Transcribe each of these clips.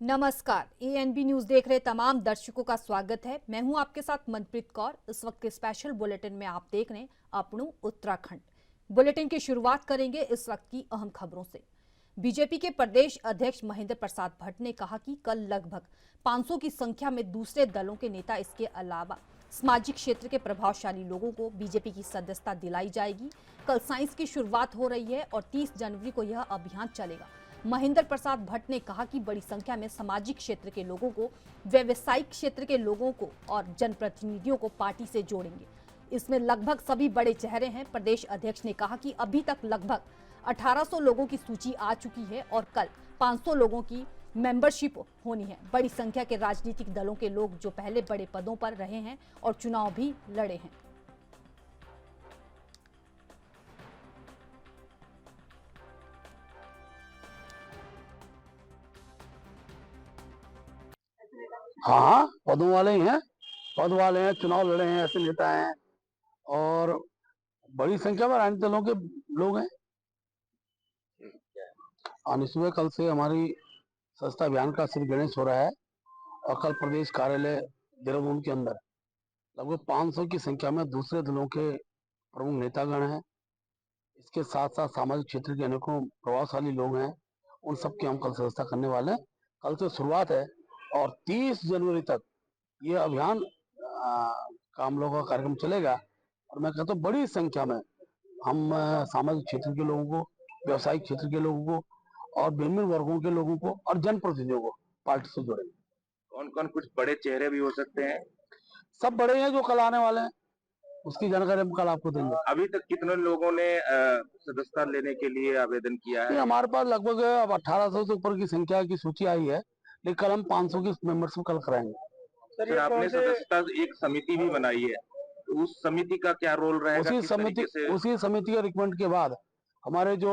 नमस्कार, ANB news देख रहे तमाम दर्शकों का स्वागत है। मैं हूं आपके साथ मनप्रीत कौर। इस वक्त के स्पेशल बुलेटिन में आप देख रहे हैं अपनू उत्तराखंड। बुलेटिन की शुरुआत करेंगे इस वक्त की अहम खबरों से। बीजेपी के प्रदेश अध्यक्ष महेंद्र प्रसाद भट्ट ने कहा कि कल लगभग 500 की संख्या में दूसरे दलों के नेता, इसके अलावा सामाजिक क्षेत्र के प्रभावशाली लोगों को बीजेपी की सदस्यता दिलाई जाएगी। कल साइंस की शुरुआत हो रही है और 30 जनवरी को यह अभियान चलेगा। महेंद्र प्रसाद भट्ट ने कहा कि बड़ी संख्या में सामाजिक क्षेत्र के लोगों को, व्यवसायिक क्षेत्र के लोगों को और जनप्रतिनिधियों को पार्टी से जोड़ेंगे। इसमें लगभग सभी बड़े चेहरे हैं। प्रदेश अध्यक्ष ने कहा कि अभी तक लगभग 1800 लोगों की सूची आ चुकी है और कल 500 लोगों की मेंबरशिप होनी है। बड़ी संख्या के राजनीतिक दलों के लोग जो पहले बड़े पदों पर रहे हैं और चुनाव भी लड़े हैं। हाँ, पदों वाले ही हैं, पद वाले हैं, चुनाव लड़े हैं, ऐसे नेता हैं और बड़ी संख्या में राजनीतिक दलों के लोग हैं। सुबह कल से हमारी सस्ता अभियान का श्री गणेश हो रहा है और कल प्रदेश कार्यालय देहरादून के अंदर लगभग 500 की संख्या में दूसरे दलों के प्रमुख नेतागण हैं। इसके साथ साथ सामाजिक क्षेत्र के अनेकों प्रभावशाली लोग हैं, उन सबकी हम कल सदस्यता करने वाले हैं। कल से शुरुआत है और 30 जनवरी तक ये अभियान का हम लोगों का कार्यक्रम चलेगा। और मैं कहता हूँ बड़ी संख्या में हम सामाजिक क्षेत्र के लोगों को, व्यवसायिक क्षेत्र के लोगों को और विभिन्न वर्गों के लोगों को और जनप्रतिनिधियों को पार्टी से जोड़ेंगे। कौन कौन कुछ बड़े चेहरे भी हो सकते हैं? सब बड़े हैं जो कल आने वाले हैं, उसकी जानकारी हम कल आपको देंगे। अभी तक कितने लोगों ने सदस्यता लेने के लिए आवेदन किया है? हमारे पास लगभग अब 1800 से ऊपर की संख्या की सूची आई है, लेकिन कल हम 500 की मेंबरशिप कल कराएंगे। सर, आपने सदस्यता एक समिति भी बनाई है, तो उस समिति का क्या रोल रहेगा? उसी समिति के रिकमेंड के बाद हमारे जो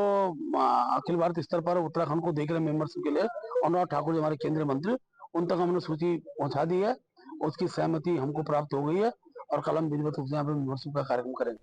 अखिल भारतीय स्तर पर उत्तराखंड को देख रहे मेंबरशिप के लिए अनुराग ठाकुर जी हमारे केंद्रीय मंत्री, उन तक हमने सूची पहुंचा दी है। उसकी सहमति हमको प्राप्त हो गई है और कल हम विधिवत रूप से यहाँ पे मेंबरशिप का कार्यक्रम करेंगे।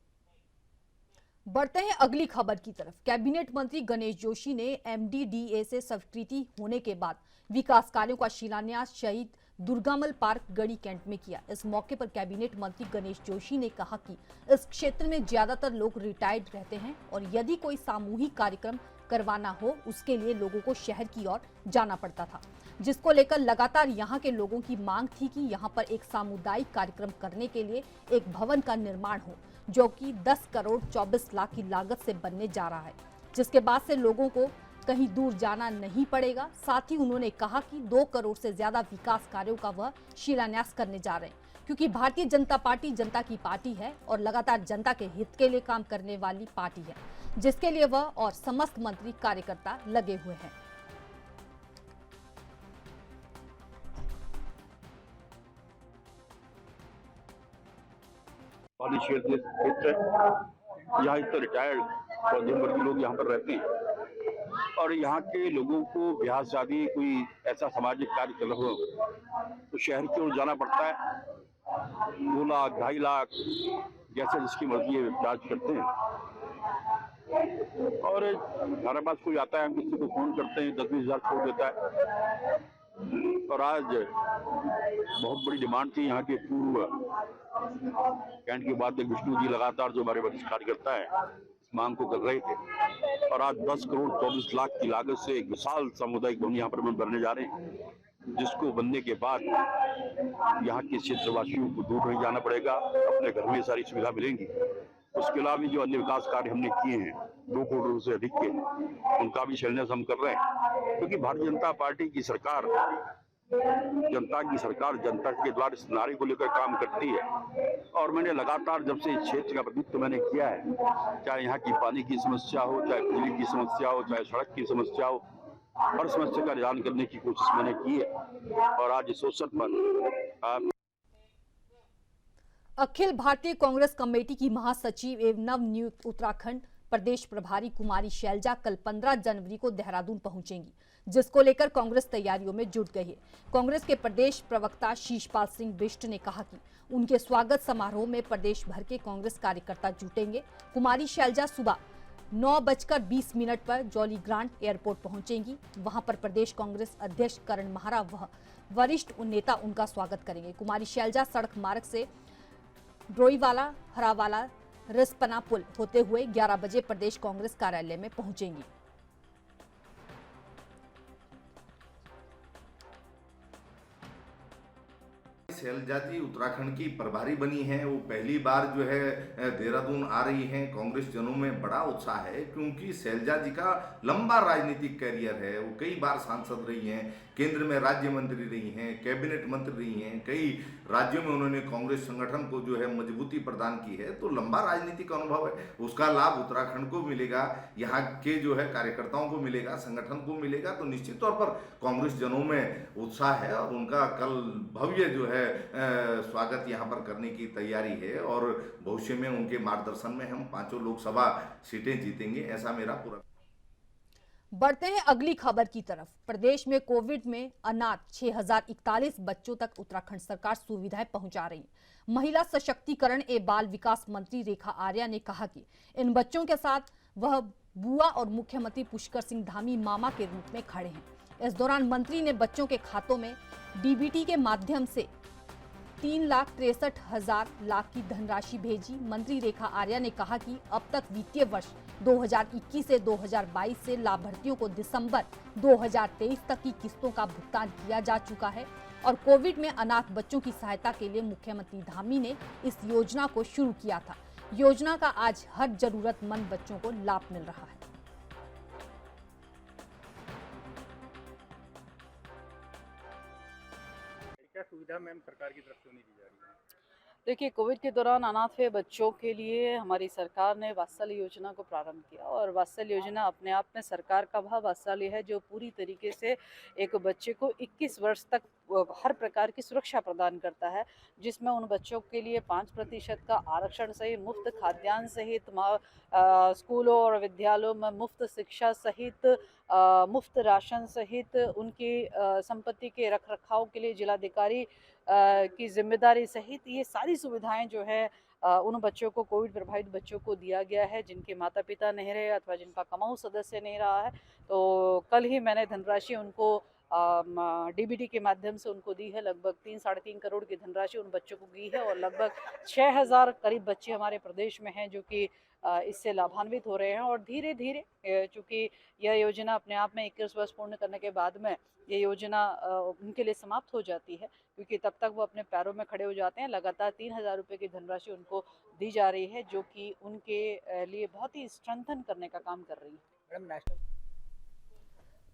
बढ़ते हैं अगली खबर की तरफ। कैबिनेट मंत्री गणेश जोशी ने एमडीडीए से स्वीकृति होने के बाद विकास कार्यों का शिलान्यास शहीद दुर्गामल पार्क गढ़ी कैंट में किया। इस मौके पर कैबिनेट मंत्री गणेश जोशी ने कहा कि इस क्षेत्र में ज्यादातर लोग रिटायर्ड रहते हैं और यदि कोई सामूहिक कार्यक्रम करवाना हो उसके लिए लोगों को शहर की ओर जाना पड़ता था, जिसको लेकर लगातार यहां के लोगों की मांग थी कि यहां पर एक सामुदायिक कार्यक्रम करने के लिए एक भवन का निर्माण हो, जो कि 10 करोड़ 24 लाख की लागत से बनने जा रहा है, जिसके बाद से लोगों को कहीं दूर जाना नहीं पड़ेगा। साथ ही उन्होंने कहा कि 2 करोड़ से ज्यादा विकास कार्यों का वह शिलान्यास करने जा रहे हैं, क्योंकि भारतीय जनता पार्टी जनता की पार्टी है और लगातार जनता के हित के लिए काम करने वाली पार्टी है, जिसके लिए वह और समस्त मंत्री कार्यकर्ता लगे हुए हैं। पाली क्षेत्र यहाँ इतने रिटायर्ड मध्यम वर्गीय लोग यहाँ पर रहते हैं और यहाँ के लोगों को ब्याह शादी कोई ऐसा सामाजिक कार्य चल रहा हो तो शहर की ओर जाना पड़ता है। 2 लाख 2.5 लाख जैसे जिसकी मर्जी है चार्ज करते हैं और हमारे पास कोई आता है, हम किसी को फोन करते हैं, 10-20 हज़ार छोड़ देता है। और आज बहुत बड़ी डिमांड थी यहाँ के पूर्व कैंट के बाद विष्णु जी लगातार जो हमारे वरिष्ठ कार्यकर्ता है इस मांग को कर रहे थे और आज 10 करोड़ 24 लाख की लागत से एक विशाल सामुदायिक भवन यहाँ पर बनने जा रहे हैं, जिसको बनने के बाद यहाँ के क्षेत्रवासियों को दूर नहीं जाना पड़ेगा, अपने घर में सारी सुविधा मिलेंगी। उसके अलावा भी जो अन्य विकास कार्य हमने किए हैं 2 करोड़ से अधिक के, उनका भी शिलान्यास हम कर रहे हैं, क्योंकि भारतीय जनता पार्टी की सरकार जनता के द्वारा इस नारे को लेकर काम करती है। और मैंने लगातार जब से इस क्षेत्र का प्रतिनिधित्व मैंने किया है, चाहे यहाँ की पानी की समस्या हो, चाहे बिजली की समस्या हो, चाहे सड़क की समस्या हो, हर समस्या का निदान करने की कोशिश मैंने की है। और आज इस अवसर पर अखिल भारतीय कांग्रेस कमेटी की महासचिव एवं नवनियुक्त उत्तराखंड प्रदेश प्रभारी कुमारी शैलजा कल 15 जनवरी को देहरादून पहुंचेंगी, जिसको लेकर कांग्रेस तैयारियों में जुट गई है। कांग्रेस के प्रदेश प्रवक्ता शीशपाल सिंह बिष्ट ने कहा कि उनके स्वागत समारोह में प्रदेश भर के कांग्रेस कार्यकर्ता जुटेंगे। कुमारी शैलजा सुबह 9:20 पर जॉली ग्रांट एयरपोर्ट पहुंचेंगी। वहां पर प्रदेश कांग्रेस अध्यक्ष करण माहरा व वरिष्ठ नेता उनका स्वागत करेंगे। कुमारी शैलजा सड़क मार्ग से ड्रोईवाला हरावाला रिस्पना पुल होते हुए 11 बजे प्रदेश कांग्रेस कार्यालय में पहुंचेंगी। शैलजा जी उत्तराखंड की प्रभारी बनी हैं। वो पहली बार जो है देहरादून आ रही हैं। कांग्रेस जनों में बड़ा उत्साह है क्योंकि शैलजा जी का लंबा राजनीतिक कैरियर है। वो कई बार सांसद रही हैं, केंद्र में राज्य मंत्री रही हैं, कैबिनेट मंत्री रही हैं, कई राज्यों में उन्होंने कांग्रेस संगठन को जो है मजबूती प्रदान की है। तो लंबा राजनीतिक अनुभव है, उसका लाभ उत्तराखंड को मिलेगा, यहाँ के जो है कार्यकर्ताओं को मिलेगा, संगठन को मिलेगा। तो निश्चित तौर पर कांग्रेस जनों में उत्साह है और उनका कल भव्य जो है स्वागत यहाँ पर करने की तैयारी है और भविष्य में उनके मार्गदर्शन में हम 5 लोकसभा सीटें जीतेंगे, ऐसा मेरा पूरा। बढ़ते हैं अगली खबर की तरफ। प्रदेश में कोविड में अनाथ 6041 बच्चों तक उत्तराखंड सरकार सुविधाएं पहुंचा रही है। महिला सशक्तिकरण एवं बाल विकास मंत्री रेखा आर्या ने कहा कि इन बच्चों के साथ वह बुआ और मुख्यमंत्री पुष्कर सिंह धामी मामा के रूप में खड़े हैं। इस दौरान मंत्री ने बच्चों के खातों में डीबीटी के माध्यम से 3,63,000 लाख की धनराशि भेजी। मंत्री रेखा आर्या ने कहा कि अब तक वित्तीय वर्ष 2021 से 2022 से लाभार्थियों को दिसंबर 2023 तक की किस्तों का भुगतान किया जा चुका है और कोविड में अनाथ बच्चों की सहायता के लिए मुख्यमंत्री धामी ने इस योजना को शुरू किया था। योजना का आज हर जरूरतमंद बच्चों को लाभ मिल रहा है। क्या सुविधा मैम सरकार की तरफ से उन्हें दी जा रही है? देखिए, कोविड के दौरान अनाथ हुए बच्चों के लिए हमारी सरकार ने वात्सल्य योजना को प्रारंभ किया और वात्सल्य योजना अपने आप में सरकार का वह वात्सल्य है जो पूरी तरीके से एक बच्चे को 21 वर्ष तक हर प्रकार की सुरक्षा प्रदान करता है, जिसमें उन बच्चों के लिए 5% का आरक्षण सहित मुफ्त खाद्यान्न सहित स्कूलों और विद्यालयों में मुफ्त शिक्षा सहित मुफ्त राशन सहित उनकी संपत्ति के रखरखाव के लिए जिलाधिकारी की जिम्मेदारी सहित ये सारी सुविधाएं जो है उन बच्चों को, कोविड प्रभावित बच्चों को दिया गया है जिनके माता पिता नहीं रहे अथवा जिनका कमाऊ सदस्य नहीं रहा है। तो कल ही मैंने धनराशि उनको डीबीटी के माध्यम से उनको दी है। लगभग 3-3.5 करोड़ की धनराशि उन बच्चों को दी है और लगभग 6000 करीब बच्चे हमारे प्रदेश में हैं जो कि इससे लाभान्वित हो रहे हैं। और धीरे धीरे चूँकि यह योजना अपने आप में 21 वर्ष पूर्ण करने के बाद में ये योजना उनके लिए समाप्त हो जाती है, क्योंकि तब तक वो अपने पैरों में खड़े हो जाते हैं। लगातार 3000 रुपये की धनराशि उनको दी जा रही है जो कि उनके लिए बहुत ही स्ट्रेंथन करने का काम कर रही है।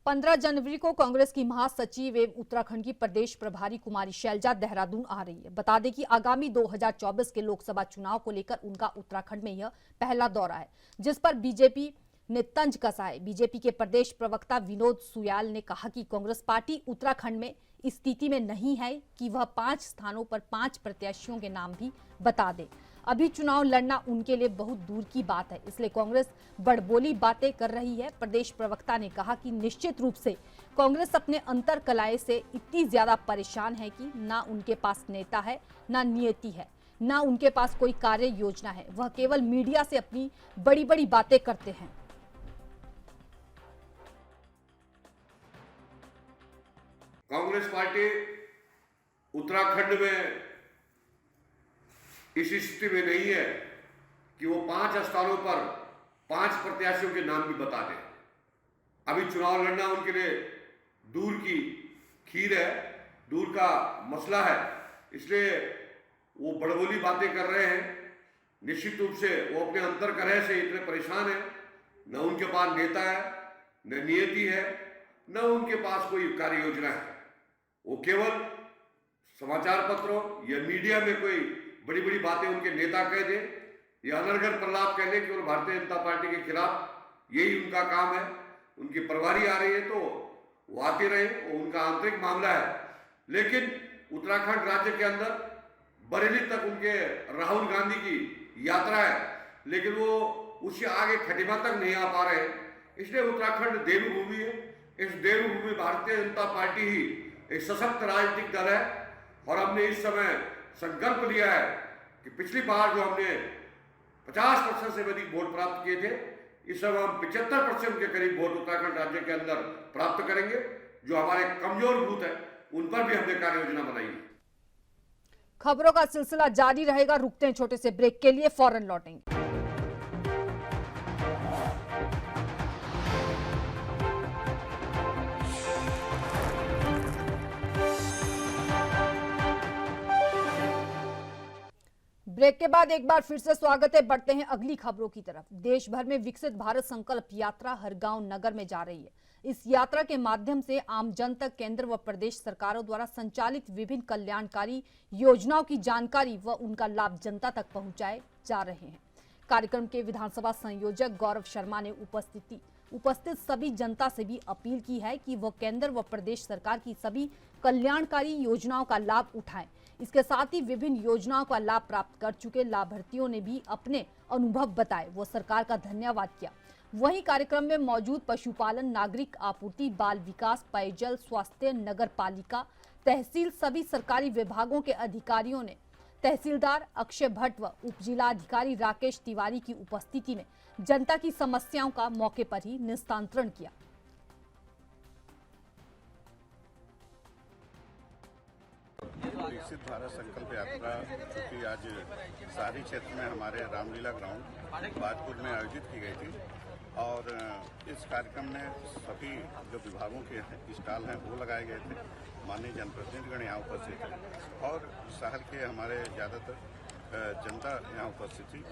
15 जनवरी को कांग्रेस की महासचिव एवं उत्तराखंड की प्रदेश प्रभारी कुमारी शैलजा देहरादून आ रही है। बता दें कि आगामी 2024 के लोकसभा चुनाव को लेकर उनका उत्तराखंड में यह पहला दौरा है, जिस पर बीजेपी ने तंज कसा है। बीजेपी के प्रदेश प्रवक्ता विनोद सुयाल ने कहा कि कांग्रेस पार्टी उत्तराखंड में इस स्थिति में नहीं है कि वह 5 स्थानों पर 5 प्रत्याशियों के नाम भी बता दे। अभी चुनाव लड़ना उनके लिए बहुत दूर की बात है, इसलिए कांग्रेस बड़बोली बातें कर रही है। प्रदेश प्रवक्ता ने कहा कि निश्चित रूप से कांग्रेस अपने अंतर कलह से इतनी ज्यादा परेशान है कि ना उनके पास नेता है, ना नियति है, ना उनके पास कोई कार्य योजना है। वह केवल मीडिया से अपनी बड़ी बड़ी बातें करते हैं। कांग्रेस पार्टी उत्तराखंड में इस स्थिति में नहीं है कि वो 5 स्थानों पर 5 प्रत्याशियों के नाम भी बता दें। अभी चुनाव लड़ना उनके लिए दूर की खीर है, दूर का मसला है, इसलिए वो बड़बोली बातें कर रहे हैं। निश्चित रूप से वो अपने अंतर कलह से इतने परेशान है, न उनके पास नेता है, न नियति है, न उनके पास कोई कार्य योजना है। वो केवल समाचार पत्रों या मीडिया में कोई बड़ी बड़ी बातें उनके नेता कह दे या अनर्गल प्रलाप कह दे केवल भारतीय जनता पार्टी के खिलाफ, यही उनका काम है। उनकी प्रभारी आ रही है तो वो आते रहे, वो उनका आंतरिक मामला है। लेकिन उत्तराखंड राज्य के अंदर बरेली तक उनके राहुल गांधी की यात्रा है, लेकिन वो उससे आगे खटीमा तक नहीं आ पा रहे। इसलिए उत्तराखंड देवभूमि है। इस देवभूमि भारतीय जनता पार्टी ही एक सशक्त राजनीतिक दल है और हमने इस समय संकल्प लिया है कि पिछली बार जो हमने 50% से अधिक वोट प्राप्त किए थे, इस समय हम 75% के करीब वोट उत्तराखंड राज्य के अंदर प्राप्त करेंगे। जो हमारे कमजोर बूथ है उन पर भी हमने कार्य योजना बनाई है। खबरों का सिलसिला जारी रहेगा। रुकते हैं छोटे से ब्रेक के लिए, फौरन लौटेंगे। ब्रेक के बाद एक बार फिर से स्वागत है। बढ़ते हैं अगली खबरों की तरफ। देश भर में विकसित भारत संकल्प यात्रा हर गांव नगर में जा रही है। इस यात्रा के माध्यम से आम जन तक केंद्र व प्रदेश सरकारों द्वारा संचालित विभिन्न कल्याणकारी योजनाओं की जानकारी व उनका लाभ जनता तक पहुंचाए जा रहे हैं। कार्यक्रम के विधानसभा संयोजक गौरव शर्मा ने उपस्थित सभी जनता से भी अपील की है कि वह केंद्र व प्रदेश सरकार की सभी कल्याणकारी योजनाओं का लाभ उठाएं। इसके साथ ही विभिन्न योजनाओं का लाभ प्राप्त कर चुके लाभार्थियों ने भी अपने अनुभव बताए, वो सरकार का धन्यवाद किया। वहीं कार्यक्रम में मौजूद पशुपालन, नागरिक आपूर्ति, बाल विकास, पेयजल, स्वास्थ्य, नगर पालिका, तहसील सभी सरकारी विभागों के अधिकारियों ने तहसीलदार अक्षय भट्ट व उप जिलाधिकारी राकेश तिवारी की उपस्थिति में जनता की समस्याओं का मौके पर ही निस्तारण किया। विकसित भारत संकल्प यात्रा जो कि आज शहरी क्षेत्र में हमारे रामलीला ग्राउंड बाजपुर में आयोजित की गई थी और इस कार्यक्रम में सभी जो विभागों के स्टॉल हैं वो लगाए गए थे। माननीय जनप्रतिनिधिगण यहाँ उपस्थित थे और शहर के हमारे ज़्यादातर जनता यहाँ उपस्थित थी।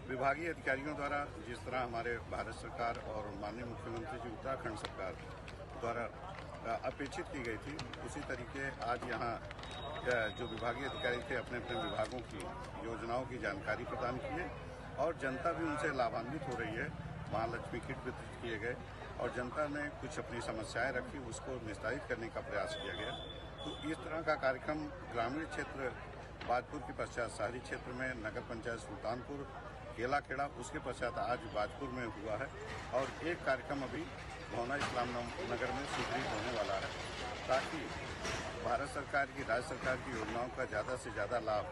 विभागीय अधिकारियों द्वारा जिस तरह हमारे भारत सरकार और माननीय मुख्यमंत्री जी उत्तराखंड सरकार द्वारा अपेक्षित की गई थी, उसी तरीके आज यहाँ जो विभागीय अधिकारी थे अपने अपने विभागों की योजनाओं की जानकारी प्रदान किए और जनता भी उनसे लाभान्वित हो रही है। महालक्ष्मी किट वितरित किए गए और जनता ने कुछ अपनी समस्याएं रखी, उसको निस्तारित करने का प्रयास किया गया। तो इस तरह का कार्यक्रम ग्रामीण क्षेत्र बाजपुर के पश्चात शहरी क्षेत्र में नगर पंचायत सुल्तानपुर, केलाखेड़ा, उसके पश्चात आज बाजपुर में हुआ है और एक कार्यक्रम अभी भवना इस्लाम नगर में स्वीकृत होने वाला है ताकि भारत सरकार की, राज्य सरकार की योजनाओं का ज़्यादा से ज़्यादा लाभ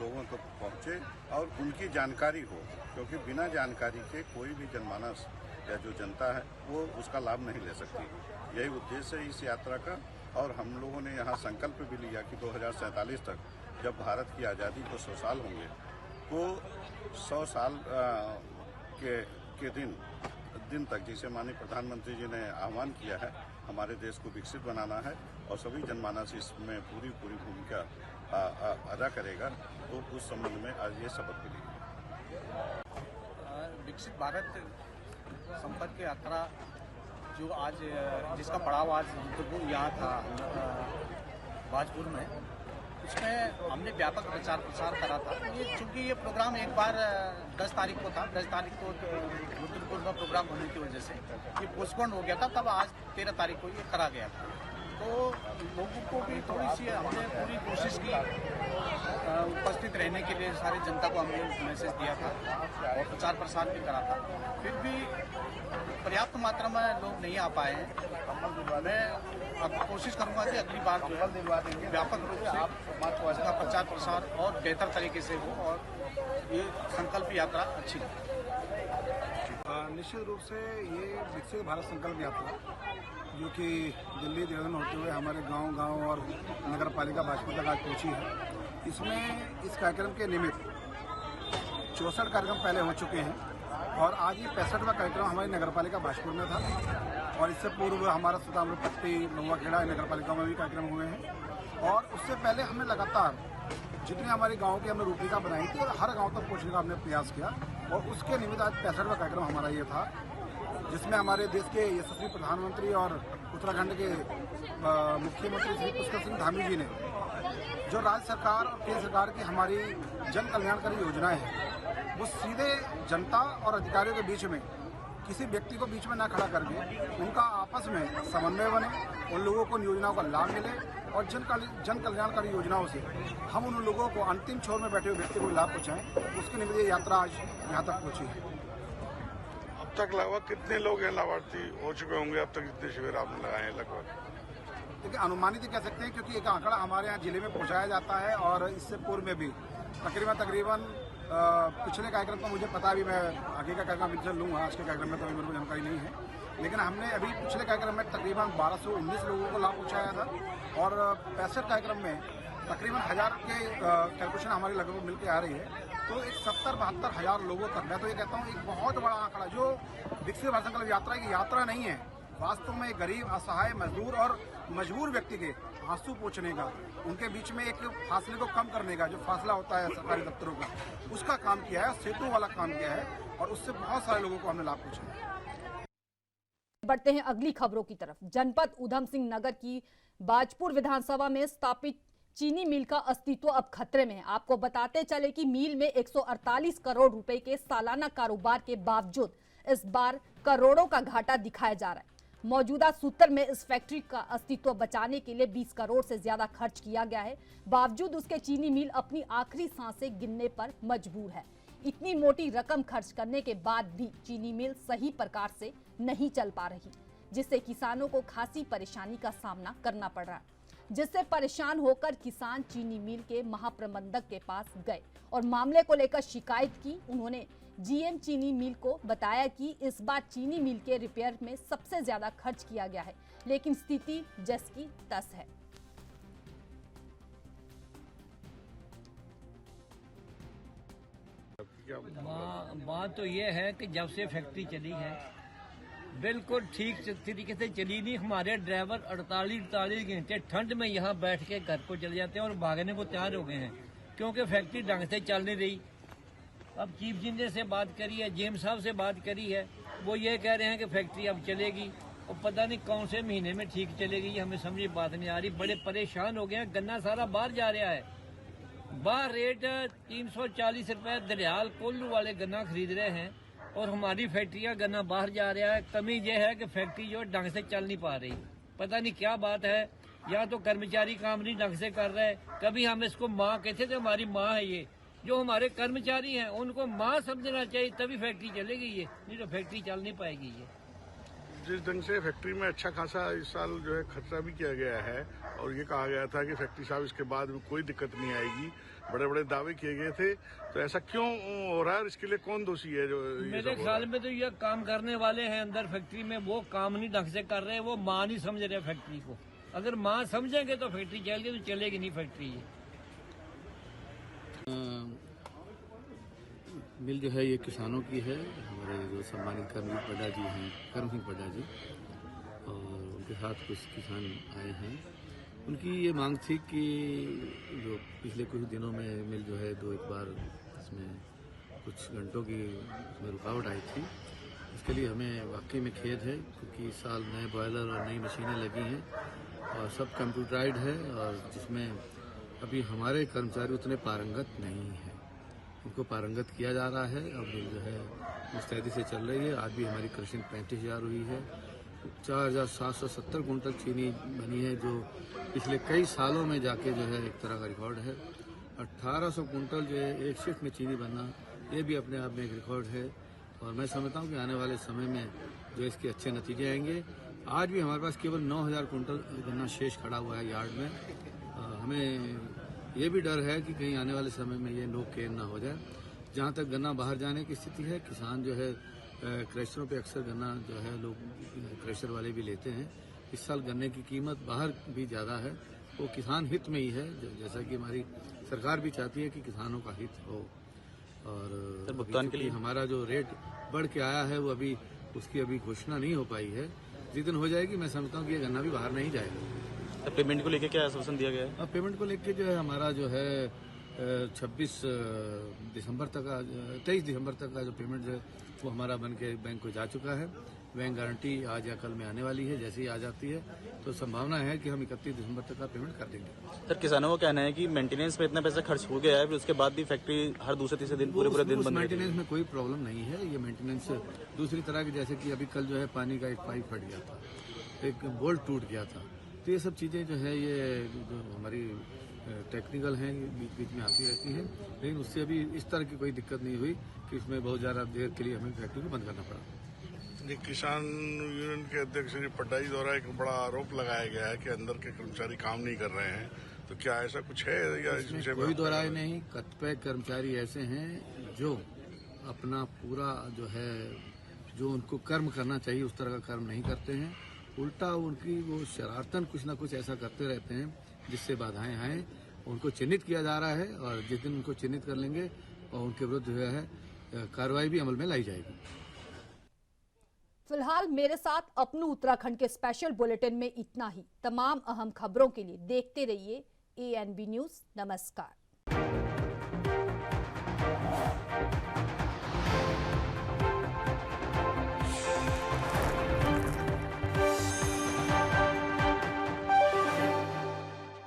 लोगों तक पहुँचे और उनकी जानकारी हो, क्योंकि बिना जानकारी के कोई भी जनमानस या जो जनता है वो उसका लाभ नहीं ले सकती। यही उद्देश्य है इस यात्रा का और हम लोगों ने यहाँ संकल्प भी लिया कि 2047 तक जब भारत की आज़ादी को 100 साल होंगे तो 100 साल के दिन तक, जिसे माननीय प्रधानमंत्री जी ने आह्वान किया है, हमारे देश को विकसित बनाना है और सभी जनमानस इसमें पूरी भूमिका अदा करेगा। तो उस संबंध में आज ये शपथ मिली। विकसित भारत संपर्क यात्रा जो आज जिसका पड़ाव आज यहाँ था बाजपुर में, उसमें हमने व्यापक प्रचार प्रसार करा था। चूँकि ये प्रोग्राम एक बार 10 तारीख को था, 10 तारीख को रुद्रपुर का प्रोग्राम होने की वजह से ये पोस्टपोन हो गया था, तब आज 13 तारीख को ये करा गया था। तो लोगों को भी थोड़ी सी हमने पूरी कोशिश की उपस्थित रहने के लिए, सारी जनता को हमने मैसेज दिया था और प्रचार प्रसार भी करा था। फिर भी पर्याप्त मात्रा में लोग नहीं आ पाए हैं। मैं अब कोशिश करूंगा कि अगली बार जो है व्यापक रूप से इसका प्रचार प्रसार और बेहतर तरीके से हो और ये संकल्प यात्रा अच्छी हो। निश्चित रूप से ये विकसित भारत संकल्प यात्रा जो कि दिल्ली देहरादून होते हुए हमारे गांव और नगर पालिका बाजपुर तक आज पहुंची है। इसमें इस कार्यक्रम के निमित्त 64 कार्यक्रम पहले हो चुके हैं और आज ये 65वां कार्यक्रम हमारी नगर पालिका बाजपुर में था और इससे पूर्व हमारा सुल्तानपुर पट्टी, नौवाखेड़ा नगर पालिका में भी कार्यक्रम हुए हैं। और उससे पहले हमने लगातार जितने हमारे गाँव की हमने रूपरेखा बनाई थी और हर गाँव तक पहुँचने का हमने प्रयास किया और उसके निमित्त आज 65वां कार्यक्रम हमारा ये था, जिसमें हमारे देश के यशस्वी प्रधानमंत्री और उत्तराखंड के मुख्यमंत्री श्री पुष्कर सिंह धामी जी ने जो राज्य सरकार और केंद्र सरकार की हमारी जन कल्याणकारी योजनाएं हैं वो सीधे जनता और अधिकारियों के बीच में किसी व्यक्ति को बीच में ना खड़ा करके उनका आपस में समन्वय बने, उन लोगों को योजनाओं का लाभ मिले और जन कल्याणकारी योजनाओं से हम उन लोगों को अंतिम छोर में बैठे हुए व्यक्ति को लाभ पहुँचाएं। उसके निमित्त ये यात्रा आज यहाँ तक पहुँची है। अब तक लगभग कितने लोग हैं लाभार्थी हो चुके होंगे? अब तक जितने शिविर आपने लगाए हैं लगभग? देखिए, अनुमानित ही कह सकते हैं क्योंकि एक आंकड़ा हमारे यहाँ जिले में पहुँचाया जाता है और इससे पूर्व में भी तकरीबन पिछले कार्यक्रम का मुझे पता भी, मैं आगे का कार्यक्रम इनसे लूँगा, आज के कार्यक्रम में तो मेरे को जानकारी नहीं है, लेकिन हमने अभी पिछले कार्यक्रम में तकरीबन 1219 लोगों को लाभ पहुँचाया था और 65 कार्यक्रम में तकरीबन 1000 के कैलकुलेशन हमारी लगभग मिल के आ रही है। तो एक 70-72 हज़ार लोगों तक, मैं तो ये कहता हूँ एक बहुत बड़ा आंकड़ा, जो विकसित भारत संकल्प यात्रा की यात्रा नहीं है, वास्तव में गरीब, असहाय, मजदूर और मजबूर व्यक्ति के आंसू पोंछने का, उनके बीच में एक फासले को कम करने का जो फासला होता है सरकारी दफ्तरों का, उसका काम किया है, सेतु वाला काम किया है और उससे बहुत सारे लोगों को हमने लाभ पहुंचाया। बढ़ते हैं अगली खबरों की तरफ। जनपद उधम सिंह नगर की बाजपुर विधानसभा में स्थापित चीनी मिल का अस्तित्व अब खतरे में है। आपको बताते चले कि मिल में 148 करोड़ रुपए के सालाना कारोबार के बावजूद इस बार करोड़ों का घाटा दिखाया जा रहा है। मौजूदा सूत्र में इस फैक्ट्री का अस्तित्व बचाने के लिए 20 करोड़ से ज्यादा खर्च किया गया है। बावजूद उसके चीनी मिल अपनी आखिरी सांसें गिनने पर मजबूर है। इतनी मोटी रकम खर्च करने के बाद भी चीनी मिल सही प्रकार से नहीं चल पा रही, जिससे किसानों को खासी परेशानी का सामना करना पड़ रहा है। जिससे परेशान होकर किसान चीनी मिल के महाप्रबंधक के पास गए और मामले को लेकर शिकायत की। उन्होंने जीएम चीनी मिल को बताया कि इस बार चीनी मिल के रिपेयर में सबसे ज्यादा खर्च किया गया है, लेकिन स्थिति जस की तस है। बात तो ये है कि जब से फैक्ट्री चली है बिल्कुल ठीक तरीके से चली नहीं। हमारे ड्राइवर 48 घंटे ठंड में यहाँ बैठ के घर को चले जाते हैं और भागने को तैयार हो गए हैं, क्योंकि फैक्ट्री ढंग से चल नहीं रही। अब चीफ इंजीनियर से बात करी है, जेएम साहब से बात करी है, वो ये कह रहे हैं कि फैक्ट्री अब चलेगी और पता नहीं कौन से महीने में ठीक चलेगी, ये हमें समझ बात नहीं आ रही। बड़े परेशान हो गए हैं, गन्ना सारा बाहर जा रहा है। बाहर रेट 340 रुपए दरियाल कोल्लू वाले गन्ना खरीद रहे हैं और हमारी फैक्ट्रियां गन्ना बाहर जा रहा है। कमी यह है कि फैक्ट्री जो ढंग से चल नहीं पा रही, पता नहीं क्या बात है। या तो कर्मचारी काम नहीं ढंग से कर रहे, कभी हम इसको माँ कहते थे, हमारी माँ है ये। जो हमारे कर्मचारी हैं उनको माँ समझना चाहिए, तभी फैक्ट्री चलेगी ये, नहीं तो फैक्ट्री चल नहीं पाएगी ये। जिस ढंग से फैक्ट्री में अच्छा खासा इस साल जो है खर्चा भी किया गया है और ये कहा गया था कि फैक्ट्री साहब इसके बाद भी कोई दिक्कत नहीं आएगी, बड़े बड़े दावे किए गए थे, तो ऐसा क्यों हो रहा है और इसके लिए कौन दोषी है? जो मेरे ख्याल में तो ये काम करने वाले हैं अंदर फैक्ट्री में, वो काम नहीं ढंग से कर रहे, वो माँ नहीं समझ रहे फैक्ट्री को। अगर माँ समझेंगे तो फैक्ट्री चलेगी, तो चलेगी नहीं फैक्ट्री ये। मिल जो है ये किसानों की है। हमारे जो सम्मानित कर्म पड्डा जी हैं, कर्म सिंह पड्डा जी, और उनके साथ कुछ किसान आए हैं। उनकी ये मांग थी कि जो पिछले कुछ दिनों में मिल जो है दो एक बार इसमें कुछ घंटों की इसमें रुकावट आई थी। इसके लिए हमें वाकई में खेद है, क्योंकि इस साल नए बॉयलर और नई मशीनें लगी हैं और सब कंप्यूटराइज्ड है, और जिसमें अभी हमारे कर्मचारी उतने पारंगत नहीं हैं। उनको पारंगत किया जा रहा है। अब जो है मुस्तैदी से चल रही है। आज भी हमारी क्रशिंग 35,000 हुई है। 4,770 कुंटल चीनी बनी है, जो पिछले कई सालों में जाके जो है एक तरह का रिकॉर्ड है। 1800 कुंटल जो है एक शिफ्ट में चीनी बनना, ये भी अपने आप में एक रिकॉर्ड है। और मैं समझता हूँ कि आने वाले समय में जो इसके अच्छे नतीजे आएंगे। आज भी हमारे पास केवल 9,000 कुंटल गन्ना शेष खड़ा हुआ है यार्ड में। हमें ये भी डर है कि कहीं आने वाले समय में ये नो केन ना हो जाए। जहाँ तक गन्ना बाहर जाने की स्थिति है, किसान जो है क्रशरों पे अक्सर गन्ना जो है लोग क्रशर वाले भी लेते हैं। इस साल गन्ने की कीमत बाहर भी ज़्यादा है, वो किसान हित में ही है, जैसा कि हमारी सरकार भी चाहती है कि किसानों का हित हो। और भुगतान के लिए हमारा जो रेट बढ़ के आया है, वो अभी उसकी अभी घोषणा नहीं हो पाई है। जिस दिन हो जाएगी मैं समझता हूँ कि ये गन्ना भी बाहर नहीं जाएगा। तो पेमेंट को लेके क्या आश्वासन दिया गया है? अब पेमेंट को लेके जो है हमारा जो है 26 दिसंबर तक का 23 दिसंबर तक का जो पेमेंट है वो हमारा बन के बैंक को जा चुका है। बैंक गारंटी आज या कल में आने वाली है। जैसे ही आ जाती है तो संभावना है कि हम 31 दिसंबर तक का पेमेंट कर देंगे। सर, किसानों का कहना है कि मेंटेनेंस में इतना पैसा खर्च हो गया है, फिर उसके बाद भी फैक्ट्री हर दूसरे तीसरे दिन पूरे दिन बंद है। मेंटेनेंस में कोई प्रॉब्लम नहीं है। ये मेंटेनेंस दूसरी तरह की, जैसे कि अभी कल जो है पानी का एक पाइप फट गया था, एक बोल्ट टूट गया था, तो ये सब चीज़ें जो है ये जो हमारी टेक्निकल हैं बीच बीच में आती रहती हैं। लेकिन उससे अभी इस तरह की कोई दिक्कत नहीं हुई कि उसमें बहुत ज़्यादा देर के लिए हमें फैक्ट्री को बंद करना पड़ा। ये किसान यूनियन के अध्यक्ष श्री पड्डा जी द्वारा एक बड़ा आरोप लगाया गया है कि अंदर के कर्मचारी काम नहीं कर रहे हैं, तो क्या ऐसा कुछ है या इस विषय में कोई दो राय नहीं। कतिपय कर्मचारी ऐसे हैं जो अपना पूरा जो है जो उनको कर्म करना चाहिए उस तरह का कर्म नहीं करते हैं, उल्टा उनकी वो शरारतन कुछ ना कुछ ऐसा करते रहते हैं जिससे बाधाएं आए। उनको चिन्हित किया जा रहा है और जिस दिन उनको चिन्हित कर लेंगे और उनके विरुद्ध जो है कार्रवाई भी अमल में लाई जाएगी। फिलहाल मेरे साथ अपनू उत्तराखंड के स्पेशल बुलेटिन में इतना ही। तमाम अहम खबरों के लिए देखते रहिए ANB न्यूज। नमस्कार।